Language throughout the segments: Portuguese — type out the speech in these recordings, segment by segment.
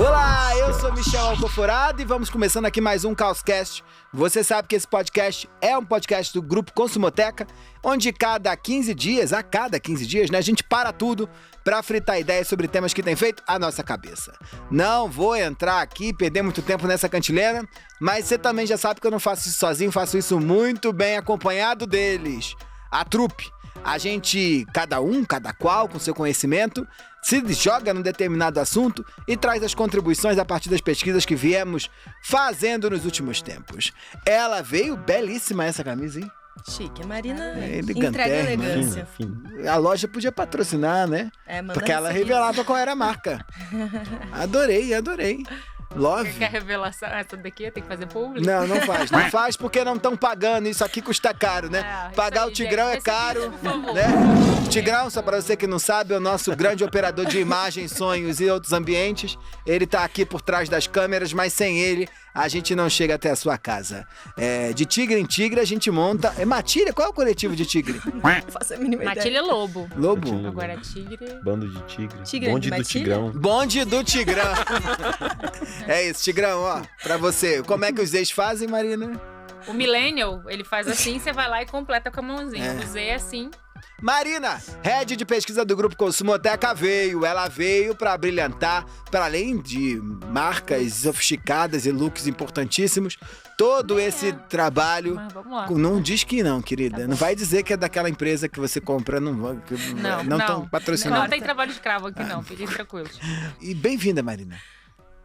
Olá, eu sou Michel Alcoforado e vamos começando aqui mais um Caoscast. Você sabe que esse podcast é um podcast do Grupo Consumoteca, onde a cada 15 dias, né, a gente para tudo para fritar ideias sobre temas que tem feito a nossa cabeça. Não vou entrar aqui e perder muito tempo nessa cantilena, mas você também já sabe que eu não faço isso sozinho, faço isso muito bem acompanhado deles. A trupe. A gente, cada qual, com seu conhecimento, se joga num determinado assunto e traz as contribuições a partir das pesquisas que viemos fazendo nos últimos tempos. Ela veio belíssima essa camisa, hein? Chique, a Marina entrega elegância. A loja podia patrocinar, né? Porque ela revelava qual era a marca. Adorei. Love. Quer revelação? Essa daqui tem que fazer público? Não faz porque não estão pagando. Isso aqui custa caro, né? Pagar o Tigrão é caro, né? O Tigrão, só pra você que não sabe, é o nosso grande operador de imagens, sonhos e outros ambientes. Ele tá aqui por trás das câmeras, mas sem ele a gente não chega até a sua casa. De tigre em tigre a gente monta... É Matilha? Qual é o coletivo de tigre? Não faço a mínima ideia. Matilha é lobo. Lobo? Agora tigre... Bando de tigre. Bonde do Tigrão. Bonde do Tigrão. É isso, Tigrão, ó. Pra você. Como é que os Z's fazem, Marina? O Millennial, ele faz assim, você vai lá e completa com a mãozinha. O Z é assim. Marina, head de pesquisa do Grupo Consumoteca, ela veio para brilhantar, para além de marcas sofisticadas e looks importantíssimos, todo esse trabalho. Mas vamos lá. Não diz que não, querida. Tá, não vai dizer que é daquela empresa que você compra, não estão patrocinando. Não tem trabalho escravo aqui não, fiquem tranquilos. E bem-vinda, Marina.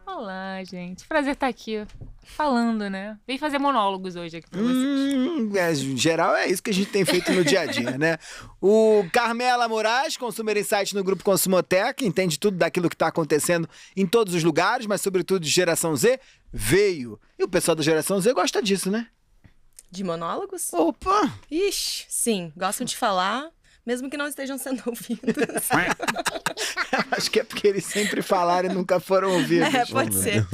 Olá, gente. Prazer estar aqui falando, né? Vim fazer monólogos hoje aqui pra vocês. Em geral, é isso que a gente tem feito no dia a dia, né? O Carmela Moraes, Consumer Insight no Grupo Consumoteca, entende tudo daquilo que está acontecendo em todos os lugares, mas sobretudo de Geração Z, veio. E o pessoal da Geração Z gosta disso, né? De monólogos? Opa! Ixi, sim. Gostam de falar, mesmo que não estejam sendo ouvidos. Acho que é porque eles sempre falaram e nunca foram ouvidos. Pode ser.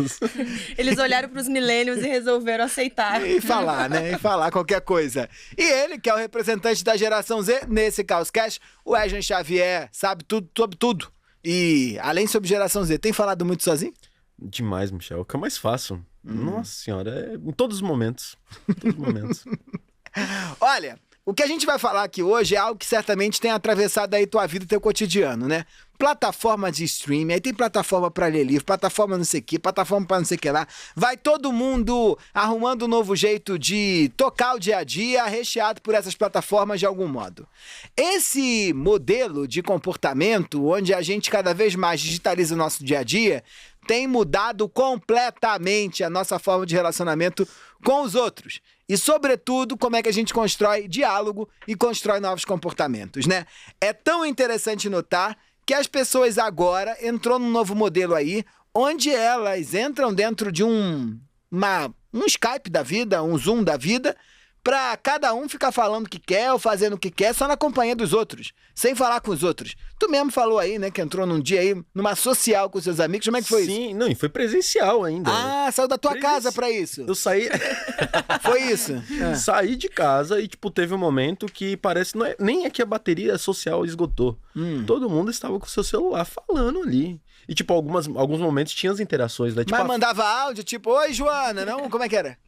Eles olharam pros millennials e resolveram aceitar. E falar, né? E falar qualquer coisa. E ele, que é o representante da Geração Z, nesse Caoscast, o Wesley Xavier, sabe tudo sobre tudo. E, além sobre Geração Z, tem falado muito sozinho? Demais, Michel. O que eu mais faço? Nossa senhora, em todos os momentos. Em todos os momentos. Olha, o que a gente vai falar aqui hoje é algo que certamente tem atravessado aí tua vida e teu cotidiano, né? Plataforma de streaming, aí tem plataforma pra ler livro, plataforma não sei o que, plataforma pra não sei o que lá. Vai todo mundo arrumando um novo jeito de tocar o dia a dia, recheado por essas plataformas de algum modo. Esse modelo de comportamento, onde a gente cada vez mais digitaliza o nosso dia a dia, tem mudado completamente a nossa forma de relacionamento com os outros. E, sobretudo, como é que a gente constrói diálogo e constrói novos comportamentos, né? É tão interessante notar que as pessoas agora entrou num novo modelo aí, onde elas entram dentro de um Skype da vida, um Zoom da vida, pra cada um ficar falando o que quer ou fazendo o que quer, só na companhia dos outros, sem falar com os outros. Tu mesmo falou aí, né, que entrou num dia aí, numa social com seus amigos, como é que foi isso? Sim, não, e foi presencial ainda. Saiu da tua casa pra isso. Eu saí... Foi isso? Saí de casa e, teve um momento que parece... Nem é que a bateria social esgotou. Todo mundo estava com o seu celular falando ali. E, alguns momentos tinha as interações, né? Mas mandava áudio, oi, Joana, não? Como é que era?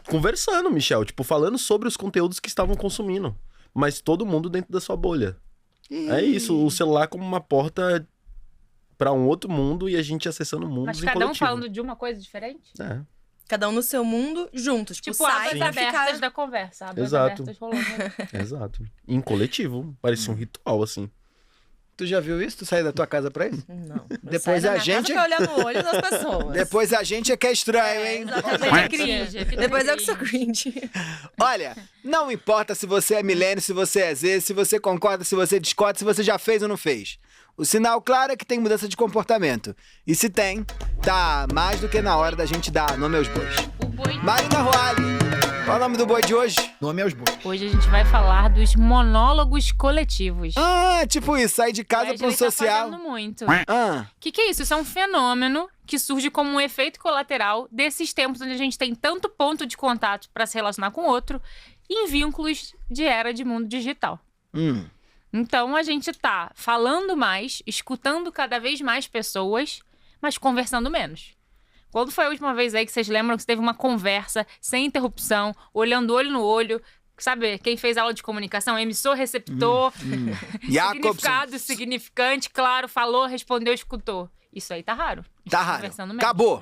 Conversando, Michel, falando sobre os conteúdos que estavam consumindo. Mas todo mundo dentro da sua bolha. É isso, o celular como uma porta pra um outro mundo e a gente acessando o mundo. Mas cada um falando de uma coisa diferente? É. Cada um no seu mundo, juntos. Abas abertas da conversa. Abas abertas rolando. Exato. Em coletivo. Parecia um ritual, assim. Tu já viu isso? Tu saiu da tua casa pra isso? Não. Depois a gente... Casa pra olhar no olho das pessoas. Depois a gente é que é estranho, hein? Exatamente. Cringe. Depois eu que sou cringe. Olha, não importa se você é milênio, se você é Z, se você concorda, se você discorda, se você já fez ou não fez. O sinal claro é que tem mudança de comportamento. E se tem, tá mais do que na hora da gente dar nome aos bois. O boi... Marina Roale, qual é o nome do boi de hoje? Nome aos bois. Hoje a gente vai falar dos monólogos coletivos. Tipo isso, sair de casa para um social. Tá fazendo muito. Que é isso? Isso é um fenômeno que surge como um efeito colateral desses tempos onde a gente tem tanto ponto de contato para se relacionar com o outro em vínculos de era de mundo digital. Então a gente tá falando mais, escutando cada vez mais pessoas, mas conversando menos. Quando foi a última vez aí que vocês lembram que você teve uma conversa sem interrupção, olhando olho no olho, sabe, quem fez aula de comunicação, emissor, receptor, significado, significante, claro, falou, respondeu, escutou. Isso aí tá raro. Tá raro. Conversando menos. Acabou.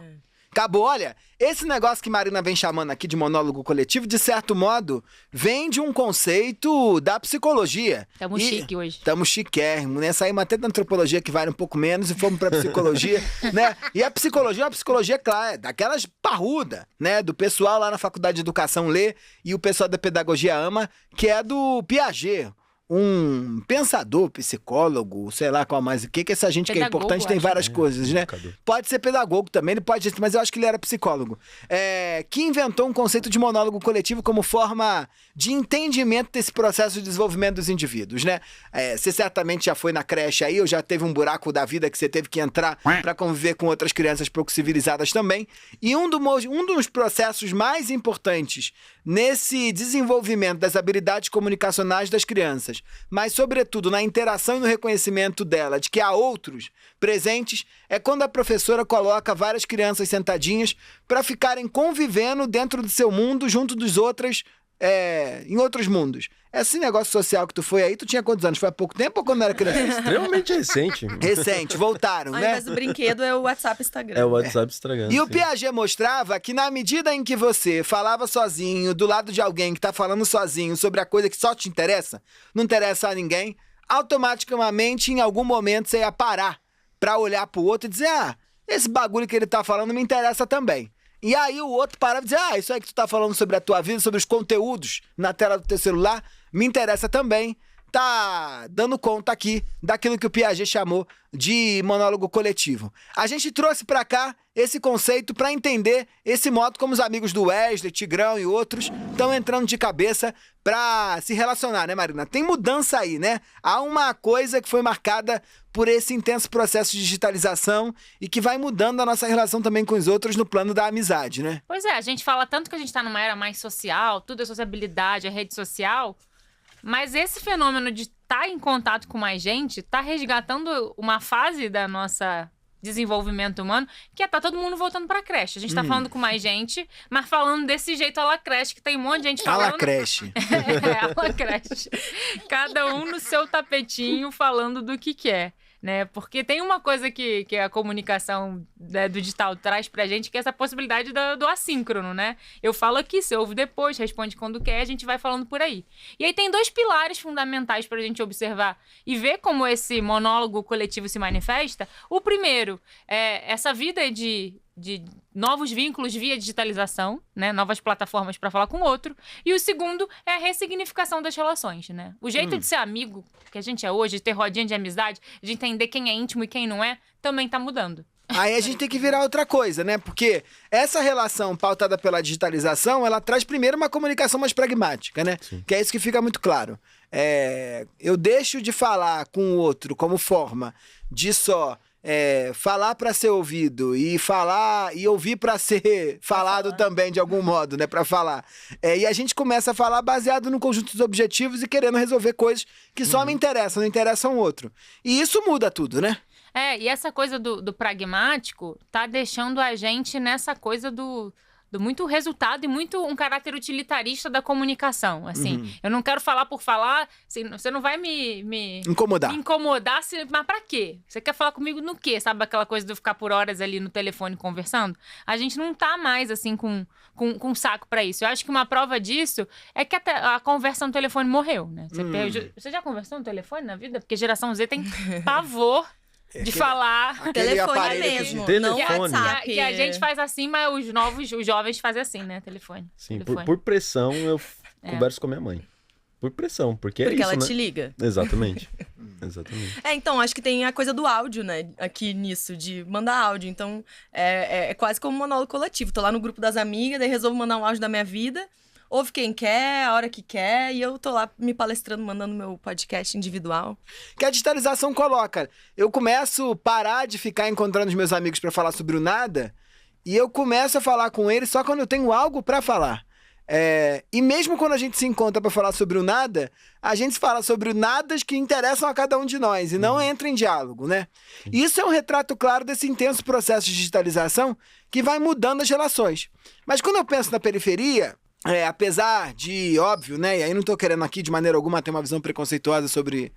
Olha, esse negócio que Marina vem chamando aqui de monólogo coletivo, de certo modo, vem de um conceito da psicologia. Tamo chique hoje. Tamo chiquérrimo, né? Saímos até da antropologia, que vale um pouco menos, e fomos pra psicologia, né? E a psicologia é uma psicologia, claro, daquelas parruda, né? Do pessoal lá na faculdade de educação lê, e o pessoal da pedagogia ama, que é do Piaget. Um pensador, psicólogo, sei lá qual mais o que essa gente pedagogo, que é importante tem várias coisas, né? Pode ser pedagogo também, ele pode, mas eu acho que ele era psicólogo. Que inventou um conceito de monólogo coletivo como forma de entendimento desse processo de desenvolvimento dos indivíduos, né? Você certamente já foi na creche aí, ou já teve um buraco da vida que você teve que entrar para conviver com outras crianças pouco civilizadas também. E um dos processos mais importantes nesse desenvolvimento das habilidades comunicacionais das crianças, mas, sobretudo, na interação e no reconhecimento dela, de que há outros presentes, é quando a professora coloca várias crianças sentadinhas para ficarem convivendo dentro do seu mundo, junto dos outros, em outros mundos. Esse negócio social que tu foi aí, tu tinha quantos anos? Foi há pouco tempo ou quando era criança? Extremamente recente. Recente, voltaram, né? Ao invés do brinquedo é o WhatsApp Instagram. É o WhatsApp Instagram. E o Piaget mostrava que na medida em que você falava sozinho, do lado de alguém que tá falando sozinho sobre a coisa que só te interessa, não interessa a ninguém, automaticamente, em algum momento, você ia parar pra olhar pro outro e dizer, esse bagulho que ele tá falando me interessa também. E aí o outro parava e dizia, isso aí que tu tá falando sobre a tua vida, sobre os conteúdos na tela do teu celular, me interessa também. Tá dando conta aqui daquilo que o Piaget chamou de monólogo coletivo. A gente trouxe pra cá esse conceito pra entender esse modo como os amigos do Wesley, Tigrão e outros estão entrando de cabeça pra se relacionar, né, Marina? Tem mudança aí, né? Há uma coisa que foi marcada por esse intenso processo de digitalização e que vai mudando a nossa relação também com os outros no plano da amizade, né? Pois é, a gente fala tanto que a gente tá numa era mais social, tudo é sociabilidade, é rede social. Mas esse fenômeno de estar em contato com mais gente tá resgatando uma fase da nossa desenvolvimento humano, que tá todo mundo voltando pra creche. A gente tá falando com mais gente, mas falando desse jeito à la creche, que tem um monte de gente falando... À la creche. À la creche. Cada um no seu tapetinho falando do que quer. Né? Porque tem uma coisa que a comunicação, né, do digital traz pra gente, que é essa possibilidade do assíncrono, né? Eu falo aqui, você ouve depois, responde quando quer, a gente vai falando por aí. E aí tem dois pilares fundamentais pra gente observar e ver como esse monólogo coletivo se manifesta. O primeiro é essa vida de novos vínculos via digitalização, né? Novas plataformas para falar com o outro. E o segundo é a ressignificação das relações, né? O jeito de ser amigo que a gente é hoje, de ter rodinha de amizade, de entender quem é íntimo e quem não é, também tá mudando. Aí a gente tem que virar outra coisa, né? Porque essa relação pautada pela digitalização, ela traz primeiro uma comunicação mais pragmática, né? Sim. Que é isso que fica muito claro. Eu deixo de falar com o outro como forma de só... falar para ser ouvido e falar e ouvir para ser falado também de algum modo, né, para falar. E a gente começa a falar baseado no conjunto de objetivos e querendo resolver coisas que só me interessam, não interessam o outro. E isso muda tudo, né? E essa coisa do pragmático tá deixando a gente nessa coisa do muito resultado e muito um caráter utilitarista da comunicação, assim. Eu não quero falar por falar, assim, você não vai me incomodar. Me incomodar, mas pra quê? Você quer falar comigo no quê? Sabe aquela coisa de eu ficar por horas ali no telefone conversando? A gente não tá mais, assim, com saco pra isso. Eu acho que uma prova disso é que a conversa no telefone morreu, né? Você já conversou no telefone na vida? Porque geração Z tem pavor de falar. Telefone mesmo, não WhatsApp. Que a gente faz assim, mas os jovens fazem assim, né? Telefone. Sim, por pressão eu converso com a minha mãe. Por pressão, porque é isso, ela né? te liga. Exatamente. Exatamente. Então, acho que tem a coisa do áudio, né? Aqui nisso, de mandar áudio. Então, é quase como um monólogo coletivo. Tô lá no grupo das amigas, daí resolvo mandar um áudio da minha vida. Ouve quem quer, a hora que quer, e eu tô lá me palestrando, mandando meu podcast individual. Que a digitalização coloca. Eu começo a parar de ficar encontrando os meus amigos pra falar sobre o nada, e eu começo a falar com eles só quando eu tenho algo pra falar. E mesmo quando a gente se encontra para falar sobre o nada, a gente fala sobre nadas que interessam a cada um de nós e não entra em diálogo, né? Isso é um retrato claro desse intenso processo de digitalização que vai mudando as relações. Mas quando eu penso na periferia, apesar de, óbvio, né? E aí não estou querendo aqui de maneira alguma ter uma visão preconceituosa sobre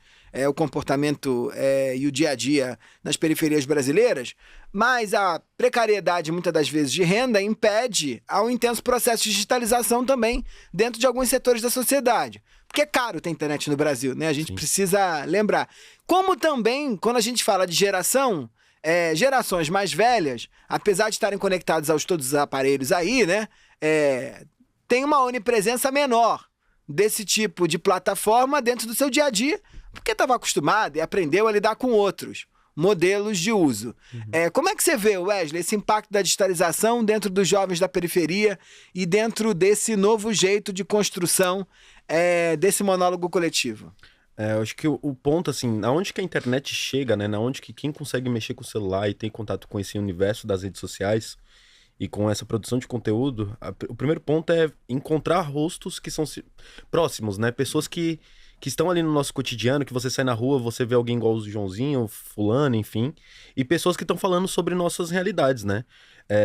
o comportamento e o dia a dia nas periferias brasileiras, mas a precariedade, muitas das vezes, de renda impede ao intenso processo de digitalização também dentro de alguns setores da sociedade. Porque é caro ter internet no Brasil, né? A gente precisa lembrar. Como também, quando a gente fala de geração, gerações mais velhas, apesar de estarem conectados aos todos os aparelhos aí, né? Tem uma onipresença menor desse tipo de plataforma dentro do seu dia a dia, porque estava acostumado e aprendeu a lidar com outros modelos de uso. Como é que você vê, Wesley, esse impacto da digitalização dentro dos jovens da periferia e dentro desse novo jeito de construção desse monólogo coletivo? Eu acho que o ponto, assim, aonde que a internet chega, né? Aonde que quem consegue mexer com o celular e tem contato com esse universo das redes sociais e com essa produção de conteúdo, o primeiro ponto é encontrar rostos que são próximos, né? Pessoas que estão ali no nosso cotidiano, que você sai na rua, você vê alguém igual o Joãozinho, fulano, enfim. E pessoas que estão falando sobre nossas realidades, né?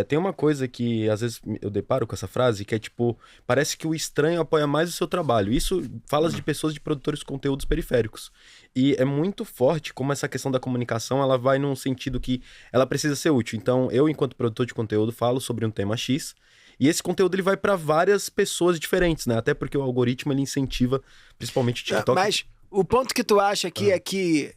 Tem uma coisa que, às vezes, eu deparo com essa frase, que é tipo, parece que o estranho apoia mais o seu trabalho. Isso fala de pessoas, de produtores de conteúdos periféricos. E é muito forte como essa questão da comunicação, ela vai num sentido que ela precisa ser útil. Então, eu, enquanto produtor de conteúdo, falo sobre um tema X, e esse conteúdo ele vai para várias pessoas diferentes, né? Até porque o algoritmo ele incentiva, principalmente o TikTok. Mas o ponto que tu acha aqui é que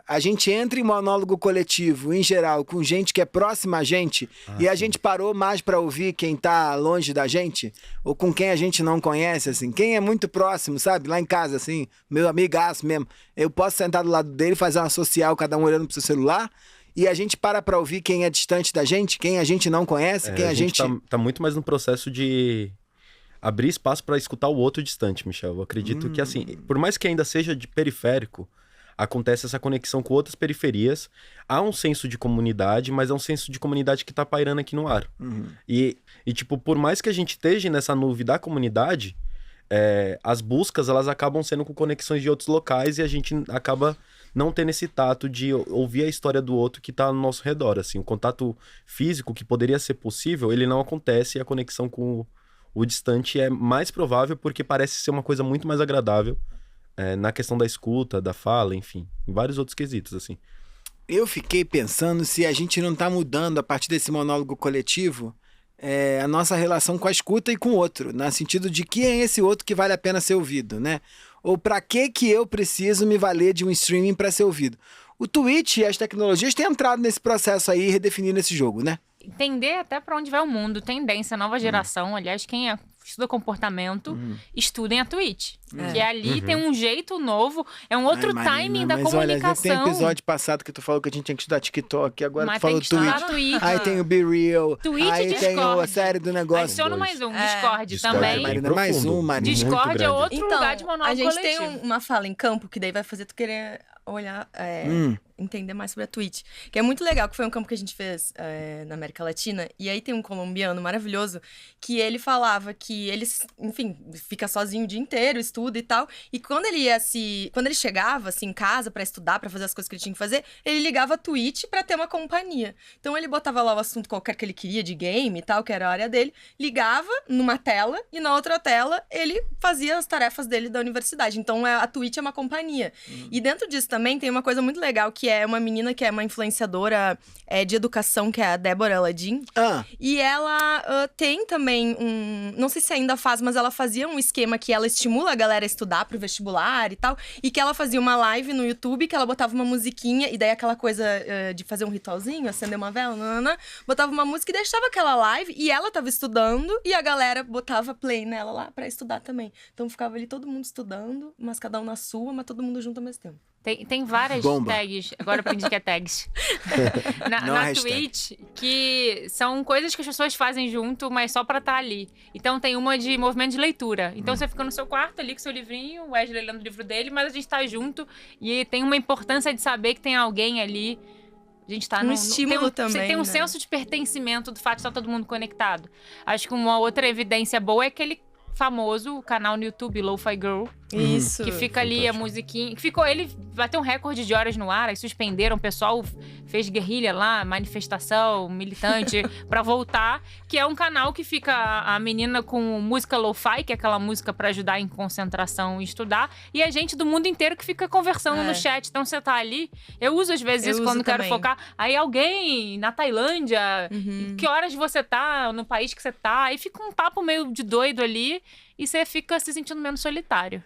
a gente entra em monólogo coletivo, em geral, com gente que é próxima a gente, e a gente parou mais para ouvir quem tá longe da gente, ou com quem a gente não conhece, assim. Quem é muito próximo, sabe? Lá em casa, assim, meu amigaço mesmo. Eu posso sentar do lado dele, fazer uma social, cada um olhando pro seu celular, e a gente para ouvir quem é distante da gente, quem a gente não conhece, quem a gente... Tá muito mais no processo de abrir espaço para escutar o outro distante, Michel. Eu acredito que, assim, por mais que ainda seja de periférico, acontece essa conexão com outras periferias. Há um senso de comunidade, mas é um senso de comunidade que tá pairando aqui no ar. E, tipo, por mais que a gente esteja nessa nuvem da comunidade, as buscas, elas acabam sendo com conexões de outros locais e a gente acaba não tendo esse tato de ouvir a história do outro que tá ao nosso redor, assim. O contato físico que poderia ser possível, ele não acontece e a conexão com o distante é mais provável porque parece ser uma coisa muito mais agradável na questão da escuta, da fala, enfim, em vários outros quesitos, assim. Eu fiquei pensando se a gente não tá mudando a partir desse monólogo coletivo a nossa relação com a escuta e com o outro, no sentido de quem é esse outro que vale a pena ser ouvido, né? Ou para que eu preciso me valer de um streaming para ser ouvido? O Twitch e as tecnologias têm entrado nesse processo aí, redefinindo esse jogo, né? Entender até para onde vai o mundo, tendência, nova geração. Aliás, quem estuda comportamento, estudem a Twitch. Que ali tem um jeito novo, é um outro timing da comunicação. Olha, tem episódio passado que tu falou que a gente tinha que estudar TikTok, agora mas tu falou Twitch. Aí tem o Be Real, Twitch aí e tem a série do negócio. Adiciona mais um, Discord também. Marina, mais um, Marina. Discord é outro lugar de monólogo a gente coletivo. tem uma fala em campo que daí vai fazer tu querer olhar, entender mais sobre a Twitch. Que é muito legal, que foi um campo que a gente fez na América Latina. E aí tem um colombiano maravilhoso que ele falava que ele, enfim, fica sozinho o dia inteiro, estuda e tal. E quando ele chegava assim em casa pra estudar, pra fazer as coisas que ele tinha que fazer, ele ligava a Twitch pra ter uma companhia. Então ele botava lá o assunto qualquer que ele queria de game e tal, que era a área dele, ligava numa tela e na outra tela ele fazia as tarefas dele da universidade. Então a Twitch é uma companhia. E dentro disso também tem uma coisa muito legal, que é uma menina que é uma influenciadora de educação, que é a Débora Aladim. E ela tem também não sei se ainda faz, mas ela fazia um esquema que ela estimula a galera a estudar pro vestibular e tal, e que ela fazia uma live no YouTube, que ela botava uma musiquinha, e daí aquela coisa de fazer um ritualzinho, acender uma vela, botava uma música e deixava aquela live, e ela tava estudando, e a galera botava play nela lá pra estudar também. Então ficava ali todo mundo estudando, mas cada um na sua, mas todo mundo junto ao mesmo tempo. Tem várias tags, agora eu aprendi que é tags, na Twitch, que são coisas que as pessoas fazem junto, mas só pra estar ali. Então tem uma de movimento de leitura. Então você fica no seu quarto ali com seu livrinho, o Wesley lendo o livro dele, mas a gente tá junto e tem uma importância de saber que tem alguém ali. A gente tá estímulo também. Tem um senso de pertencimento do fato de estar todo mundo conectado. Acho que uma outra evidência boa é aquele famoso, o canal no YouTube, Lo-Fi Girl. Isso. Que fica ali a musiquinha. Ele bateu um recorde de horas no ar, aí suspenderam, o pessoal fez guerrilha lá, manifestação, militante, pra voltar. Que é um canal que fica a menina com música lo-fi, que é aquela música pra ajudar em concentração e estudar, e a gente do mundo inteiro que fica conversando no chat. Então você tá ali, eu uso às vezes isso quando quero focar. Aí alguém na Tailândia, que horas você tá, no país que você tá, aí fica um papo meio de doido ali, e você fica se sentindo menos solitário.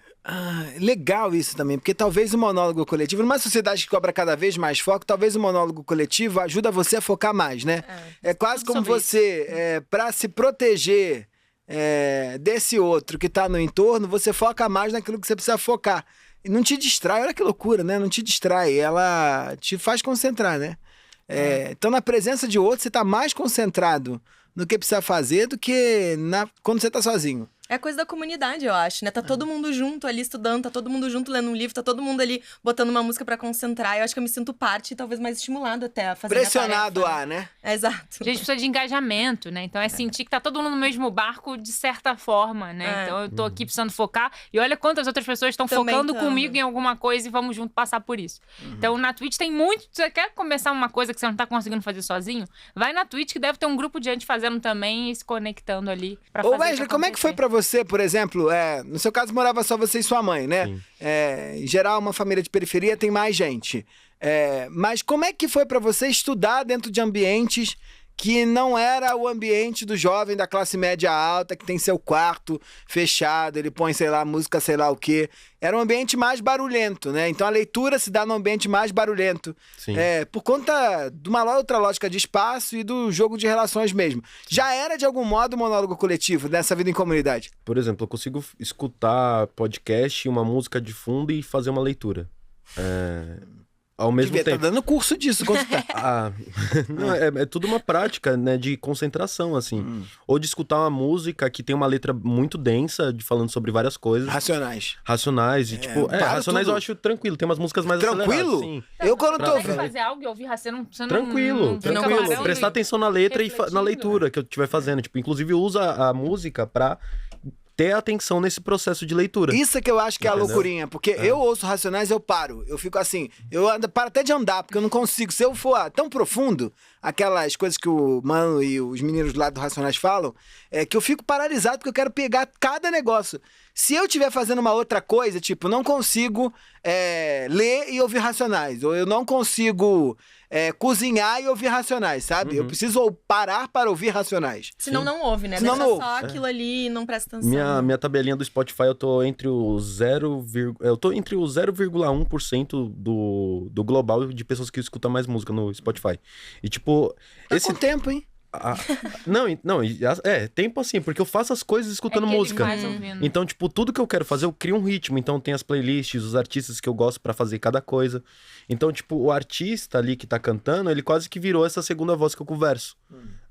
Legal isso também, porque talvez o monólogo coletivo, numa sociedade que cobra cada vez mais foco, talvez o monólogo coletivo ajuda você a focar mais, né? É quase como você, pra se proteger desse outro que tá no entorno, você foca mais naquilo que você precisa focar. E não te distrai, olha que loucura, né? Não te distrai, ela te faz concentrar, né? Então, na presença de outro, você tá mais concentrado no que precisa fazer do que quando você tá sozinho. É coisa da comunidade, eu acho, né? Tá todo mundo junto ali estudando, tá todo mundo junto lendo um livro, tá todo mundo ali botando uma música pra concentrar. Eu acho que eu me sinto parte e talvez mais estimulado até a fazer pressionado minha tarefa, né? Exato. A gente precisa de engajamento, né? Então é sentir que tá todo mundo no mesmo barco de certa forma, né? Então eu tô aqui precisando focar e olha quantas outras pessoas estão focando comigo em alguma coisa e vamos junto passar por isso. Então na Twitch tem muito... Você quer começar uma coisa que você não tá conseguindo fazer sozinho? Vai na Twitch que deve ter um grupo de gente fazendo também e se conectando ali pra fazer. Ô Wesley, como é que foi pra você, por exemplo, no seu caso morava só você e sua mãe, né? Em geral, uma família de periferia tem mais gente. Mas como é que foi pra você estudar dentro de ambientes que não era o ambiente do jovem da classe média alta, que tem seu quarto fechado, ele põe, sei lá, música sei lá o quê. Era um ambiente mais barulhento, né? Então a leitura se dá num ambiente mais barulhento. Por conta de uma outra lógica de espaço e do jogo de relações mesmo. Já era, de algum modo, um monólogo coletivo nessa vida em comunidade? Por exemplo, eu consigo escutar podcast, uma música de fundo e fazer uma leitura. Ao mesmo tempo. Tá dando curso disso. Não, é tudo uma prática, né, de concentração, assim. Ou de escutar uma música que tem uma letra muito densa, falando sobre várias coisas. Racionais. E, Racionais tudo. Eu acho tranquilo. Tem umas músicas mais tranquilo? Sim. Eu quando tô... Você fazer algo e ouvir Racionais, você tranquilo. Prestar atenção na letra e na leitura que eu estiver fazendo. Tipo, inclusive, usa a música pra... ter atenção nesse processo de leitura. Isso é que eu acho que é a loucurinha, porque eu ouço Racionais, eu paro. Eu fico assim, paro até de andar, porque eu não consigo. Se eu for tão profundo, aquelas coisas que o Mano e os meninos lá do Racionais falam, que eu fico paralisado, porque eu quero pegar cada negócio. Se eu estiver fazendo uma outra coisa, tipo, não consigo ler e ouvir Racionais, ou eu não consigo cozinhar e ouvir Racionais, sabe? Eu preciso parar para ouvir Racionais. Senão não ouve, né? Senão deixa não só aquilo ali e não presta atenção. Minha tabelinha do Spotify, eu tô entre o 0,1% do global de pessoas que escutam mais música no Spotify. E tipo... Com tempo, hein? Tempo assim, porque eu faço as coisas escutando música. Então, tipo, tudo que eu quero fazer, eu crio um ritmo. Então, tem as playlists, os artistas que eu gosto pra fazer cada coisa. Então, tipo, o artista ali que tá cantando, ele quase que virou essa segunda voz que eu converso.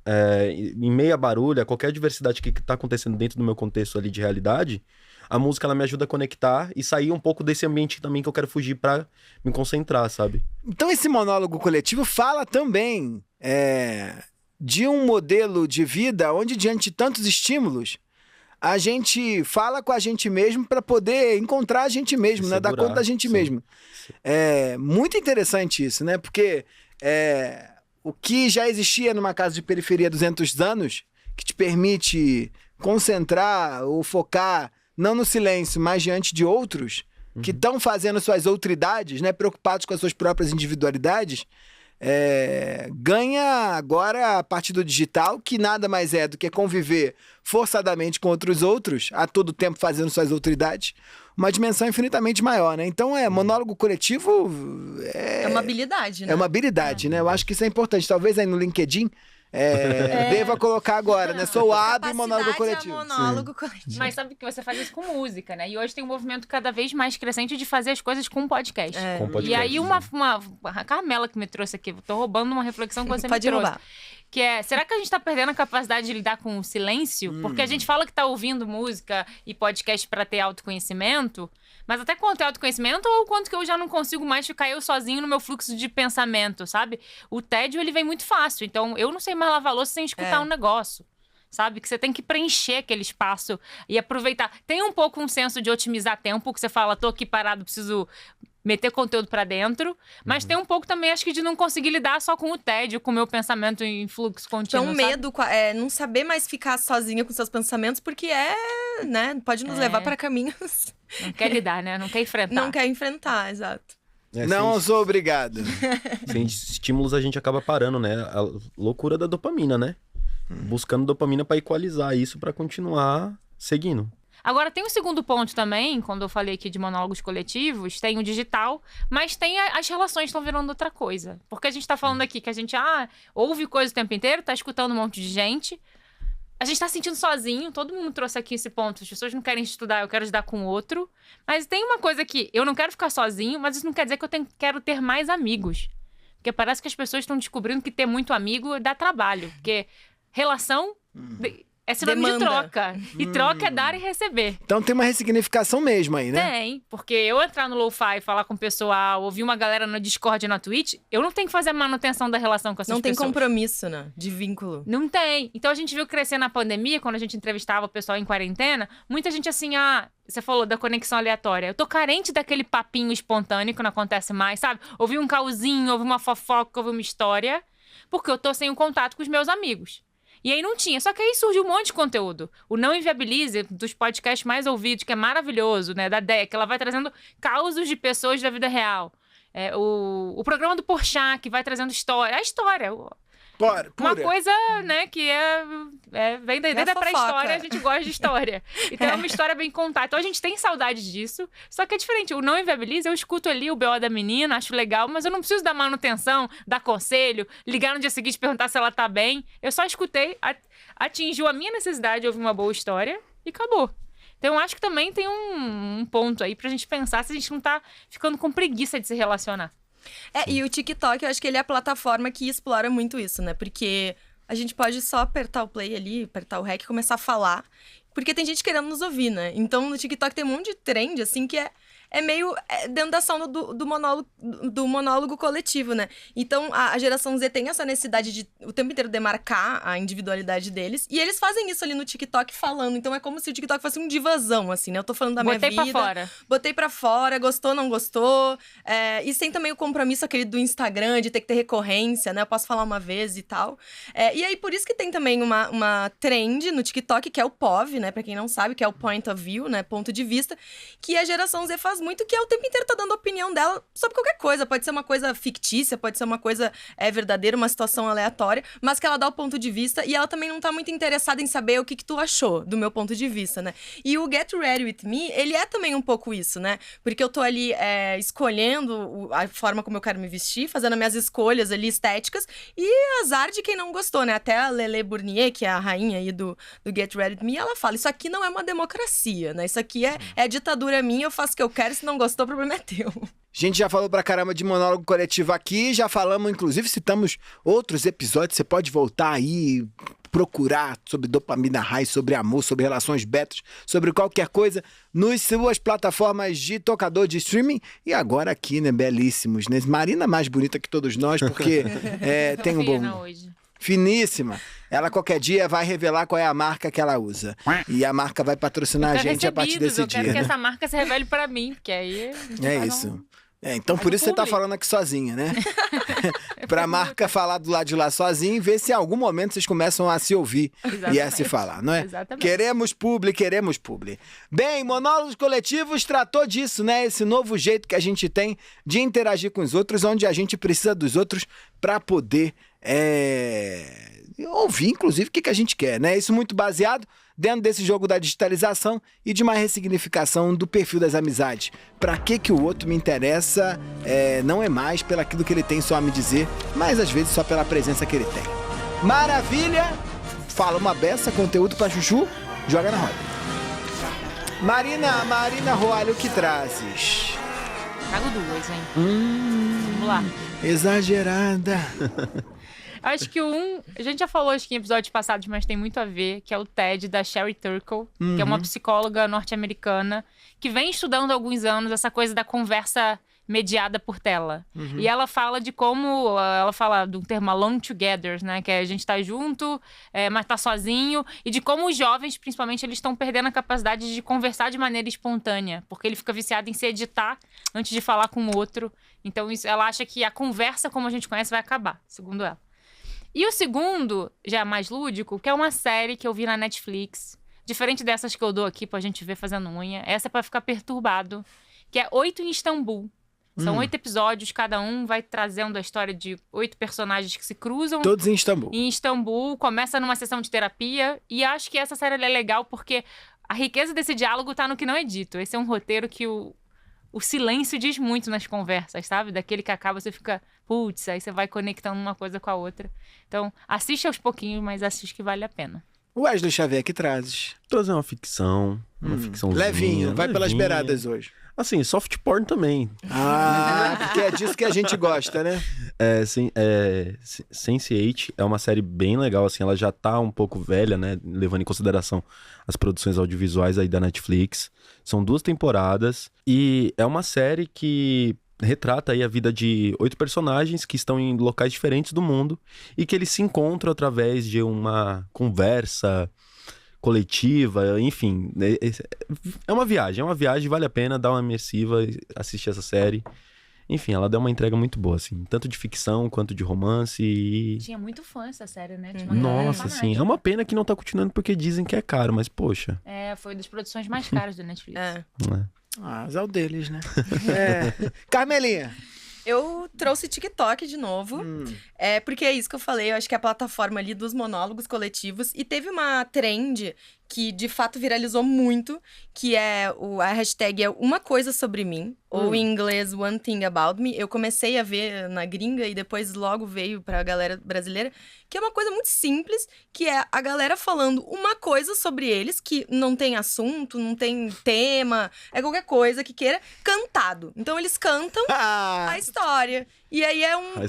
Em meia barulha, qualquer diversidade que tá acontecendo dentro do meu contexto ali de realidade, a música, ela me ajuda a conectar e sair um pouco desse ambiente também que eu quero fugir pra me concentrar, sabe? Então, esse monólogo coletivo fala também... de um modelo de vida onde, diante de tantos estímulos, a gente fala com a gente mesmo para poder encontrar a gente mesmo, né? Dar conta da gente mesmo. É muito interessante isso, né? Porque o que já existia numa casa de periferia há 200 anos, que te permite concentrar ou focar, não no silêncio, mas diante de outros, que estão fazendo suas outridades, né? Preocupados com as suas próprias individualidades, ganha agora a partir do digital, que nada mais é do que conviver forçadamente com outros a todo tempo fazendo suas outridades, uma dimensão infinitamente maior, né? Então, monólogo coletivo é uma habilidade, né? É uma habilidade, né? Eu acho que isso é importante. Talvez aí no LinkedIn deva colocar agora, né? Sou hábil monólogo coletivo. Monólogo coletivo. Mas sabe que você faz isso com música, né? E hoje tem um movimento cada vez mais crescente de fazer as coisas com podcast. Com podcast, e aí a Carmela que me trouxe aqui, tô roubando uma reflexão que você me trouxe. Roubar. Que será que a gente tá perdendo a capacidade de lidar com o silêncio? Porque a gente fala que tá ouvindo música e podcast pra ter autoconhecimento, mas até quanto é autoconhecimento ou quanto que eu já não consigo mais ficar eu sozinho no meu fluxo de pensamento, sabe? O tédio, ele vem muito fácil, então eu não sei mais lavar louça sem escutar um negócio. sabe? Que você tem que preencher aquele espaço e aproveitar. Tem um pouco um senso de otimizar tempo, que você fala, tô aqui parado, preciso meter conteúdo pra dentro. Mas tem um pouco também, acho que, de não conseguir lidar só com o tédio, com o meu pensamento em fluxo contínuo, Então, medo, não saber mais ficar sozinha com seus pensamentos, porque né, pode nos levar pra caminhos... Não quer lidar, né? Não quer enfrentar. Não quer enfrentar, exato. Não sou obrigado. Sem estímulos a gente acaba parando, né? A loucura da dopamina, né? Buscando dopamina pra equalizar isso, pra continuar seguindo. Agora, tem um segundo ponto também, quando eu falei aqui de monólogos coletivos, tem o digital, mas tem as relações estão virando outra coisa. Porque a gente tá falando aqui que a gente ouve coisa o tempo inteiro, tá escutando um monte de gente, a gente tá se sentindo sozinho, todo mundo trouxe aqui esse ponto, as pessoas não querem estudar, eu quero estudar com o outro. Mas tem uma coisa que eu não quero ficar sozinho, mas isso não quer dizer que eu quero ter mais amigos. Porque parece que as pessoas estão descobrindo que ter muito amigo dá trabalho. Porque relação é sinônimo de troca. E troca é dar e receber. Então tem uma ressignificação mesmo aí, né? Tem, porque eu entrar no Lo-Fi, falar com o pessoal, ouvir uma galera no Discord e na Twitch, eu não tenho que fazer a manutenção da relação com essas pessoas. Não tem compromisso, né? De vínculo. Não tem. Então a gente viu crescer na pandemia, quando a gente entrevistava o pessoal em quarentena, muita gente assim, você falou da conexão aleatória. Eu tô carente daquele papinho espontâneo que não acontece mais, sabe? Ouvir um cauzinho, ouvir uma fofoca, ouvir uma história, porque eu tô sem o contato com os meus amigos. E aí não tinha. Só que aí surgiu um monte de conteúdo. O Não Inviabilize, dos podcasts mais ouvidos, que é maravilhoso, né? Da DEC, ela vai trazendo causos de pessoas da vida real. O programa do Porchat, que vai trazendo história. A história. Uma coisa, né, que vem da ideia da pré-história, a gente gosta de história. Então é uma história bem contada. Então a gente tem saudade disso, só que é diferente. O Não Inviabilize, eu escuto ali o BO da menina, acho legal, mas eu não preciso dar manutenção, dar conselho, ligar no dia seguinte e perguntar se ela tá bem. Eu só escutei, atingiu a minha necessidade de ouvir uma boa história e acabou. Então eu acho que também tem um ponto aí pra gente pensar se a gente não tá ficando com preguiça de se relacionar. E o TikTok, eu acho que ele é a plataforma que explora muito isso, né? Porque a gente pode só apertar o play ali, apertar o REC e começar a falar. Porque tem gente querendo nos ouvir, né? Então, no TikTok tem um monte de trend, assim, que é meio dentro da ação do monólogo coletivo, né? Então, a geração Z tem essa necessidade de o tempo inteiro demarcar a individualidade deles. E eles fazem isso ali no TikTok falando. Então, é como se o TikTok fosse um divazão, assim, né? Eu tô falando da minha vida. Botei pra fora, gostou, não gostou. E sem também o compromisso aquele do Instagram, de ter que ter recorrência, né? Eu posso falar uma vez e tal. E aí, por isso que tem também uma trend no TikTok, que é o POV, né? Pra quem não sabe, que é o Point of View, né? Ponto de vista. Que a geração Z faz muito, que é o tempo inteiro tá dando a opinião dela sobre qualquer coisa. Pode ser uma coisa fictícia, pode ser uma coisa verdadeira, uma situação aleatória, mas que ela dá o ponto de vista e ela também não tá muito interessada em saber o que tu achou do meu ponto de vista, né? E o Get Ready With Me, ele é também um pouco isso, né? Porque eu tô ali escolhendo a forma como eu quero me vestir, fazendo as minhas escolhas ali estéticas e azar de quem não gostou, né? Até a Lele Bournier, que é a rainha aí do Get Ready With Me, ela fala, isso aqui não é uma democracia, né? Isso aqui é ditadura minha, eu faço o que eu quero, se não gostou, o problema é teu. A gente já falou pra caramba de monólogo coletivo aqui, já falamos, inclusive citamos outros episódios, você pode voltar aí, procurar sobre dopamina high, sobre amor, sobre relações betas, sobre qualquer coisa, nas suas plataformas de tocador de streaming. E agora aqui, né, belíssimos, né? Marina mais bonita que todos nós, porque tem um bom... Hoje. Finíssima. Ela qualquer dia vai revelar qual é a marca que ela usa. E a marca vai patrocinar a gente a partir desse dia. Eu quero que né? essa marca se revele pra mim, porque aí... isso. Então por isso você tá falando aqui sozinha, né? Pra marca falar do lado de lá sozinha e ver se em algum momento vocês começam a se ouvir e a se falar, não é? Exatamente. Queremos publi. Bem, Monólogos Coletivos tratou disso, né? Esse novo jeito que a gente tem de interagir com os outros, onde a gente precisa dos outros pra poder ouvir, inclusive, o que a gente quer, né? Isso muito baseado dentro desse jogo da digitalização e de uma ressignificação do perfil das amizades. Pra que o outro me interessa não é mais pelo aquilo que ele tem só a me dizer, mas às vezes só pela presença que ele tem. Maravilha! Fala uma beça, conteúdo pra chuchu, joga na roda. Marina Roalho, o que trazes? Trago duas, hein? Vamos lá. Exagerada. Acho que a gente já falou acho que em episódios passados, mas tem muito a ver, que é o TED da Sherry Turkle, que é uma psicóloga norte-americana, que vem estudando há alguns anos essa coisa da conversa mediada por tela. E ela fala de como... Ela fala do termo alone together, né? Que a gente tá junto, mas tá sozinho. E de como os jovens, principalmente, eles estão perdendo a capacidade de conversar de maneira espontânea. Porque ele fica viciado em se editar antes de falar com o outro. Então, ela acha que a conversa, como a gente conhece, vai acabar, segundo ela. E o segundo, já mais lúdico, que é uma série que eu vi na Netflix. Diferente dessas que eu dou aqui pra gente ver fazendo unha. Essa é pra ficar perturbado. Que é 8 em Istambul. São 8 episódios, cada um vai trazendo a história de 8 personagens que se cruzam. Todos em Istambul. Em Istambul, começa numa sessão de terapia. E acho que essa série é legal porque a riqueza desse diálogo tá no que não é dito. Esse é um roteiro que o silêncio diz muito nas conversas, sabe? Daquele que acaba, você fica, putz, aí você vai conectando uma coisa com a outra. Então, assiste aos pouquinhos, mas assiste que vale a pena. Wesley Xavier, que trazes? Trazer uma ficção, ficçãozinha. Levinho, vai pelas beiradas hoje. Assim, soft porn também. Porque é disso que a gente gosta, né? Sense8 é uma série bem legal, assim, ela já tá um pouco velha, né? Levando em consideração as produções audiovisuais aí da Netflix. São 2 temporadas e é uma série que retrata aí a vida de 8 personagens que estão em locais diferentes do mundo e que eles se encontram através de uma conversa coletiva, enfim. É uma viagem, vale a pena dar uma imersiva, assistir essa série. Enfim, ela deu uma entrega muito boa, assim, tanto de ficção quanto de romance e... Tinha muito fã essa série, né? Nossa, sim. É uma pena que não tá continuando porque dizem que é caro, mas poxa. Foi das produções mais caras da Netflix. Azar deles, né? Carmelinha. Eu trouxe TikTok de novo, porque é isso que eu falei, eu acho que é a plataforma ali dos monólogos coletivos. E teve uma trend que, de fato, viralizou muito, que a hashtag é Uma Coisa Sobre Mim, ou em inglês One Thing About Me. Eu comecei a ver na gringa e depois logo veio pra galera brasileira, que é uma coisa muito simples, que é a galera falando uma coisa sobre eles, que não tem assunto, não tem tema, é qualquer coisa que queira, cantado. Então eles cantam a história. E aí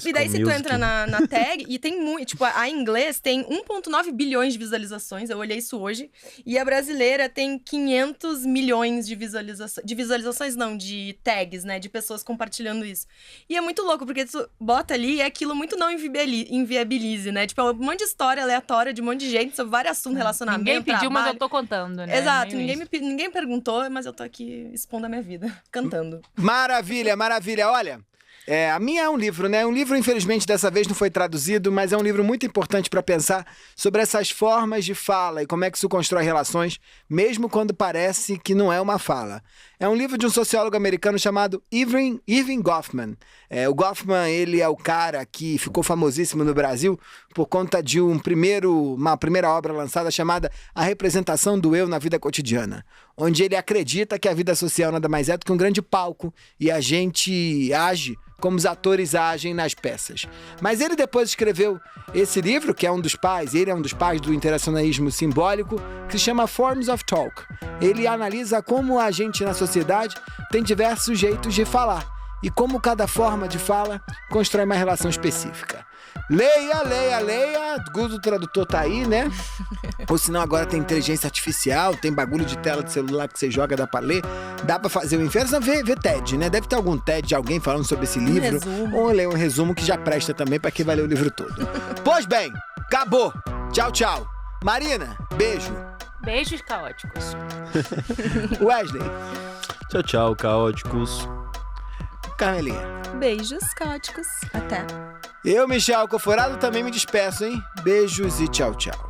e daí se tu entra na tag, e tem muito, tipo, a inglês tem 1,9 bilhões de visualizações, eu olhei isso hoje, e a brasileira tem 500 milhões de visualizações não, de tags, né, de pessoas compartilhando isso. E é muito louco, porque tu bota ali e aquilo muito não inviabilize, né, tipo, é um monte de história aleatória de um monte de gente sobre vários assuntos, relacionamento, ninguém pediu, trabalho. mas eu tô contando, né? Exato, ninguém perguntou, mas eu tô aqui expondo a minha vida, cantando. Maravilha, maravilha, olha... a minha é um livro, né? Um livro, infelizmente, dessa vez não foi traduzido, mas é um livro muito importante para pensar sobre essas formas de fala e como é que isso constrói relações, mesmo quando parece que não é uma fala. É um livro de um sociólogo americano chamado Irving Goffman. O Goffman, ele é o cara que ficou famosíssimo no Brasil por conta de uma primeira obra lançada chamada A Representação do Eu na Vida Cotidiana, onde ele acredita que a vida social nada mais é do que um grande palco e a gente age como os atores agem nas peças. Mas ele depois escreveu esse livro, que é um dos pais, ele é um dos pais do interacionalismo simbólico, que se chama Forms of Talk. Ele analisa como a gente na sociedade tem diversos jeitos de falar e como cada forma de fala constrói uma relação específica. Leia, leia, leia. Google Tradutor tá aí, né? Ou senão agora tem inteligência artificial, tem bagulho de tela de celular que você joga, dá pra ler. Dá pra fazer o inferno, senão vê TED, né? Deve ter algum TED de alguém falando sobre esse livro. Ou ler um resumo que já presta também pra quem vai ler o livro todo. Pois bem, acabou. Tchau, tchau. Marina, beijo. Beijos caóticos. Wesley. Tchau, tchau, caóticos. Carmelinha. Beijos caóticos. Até. Eu, Michel Coforado, também me despeço, hein? Beijos e tchau, tchau.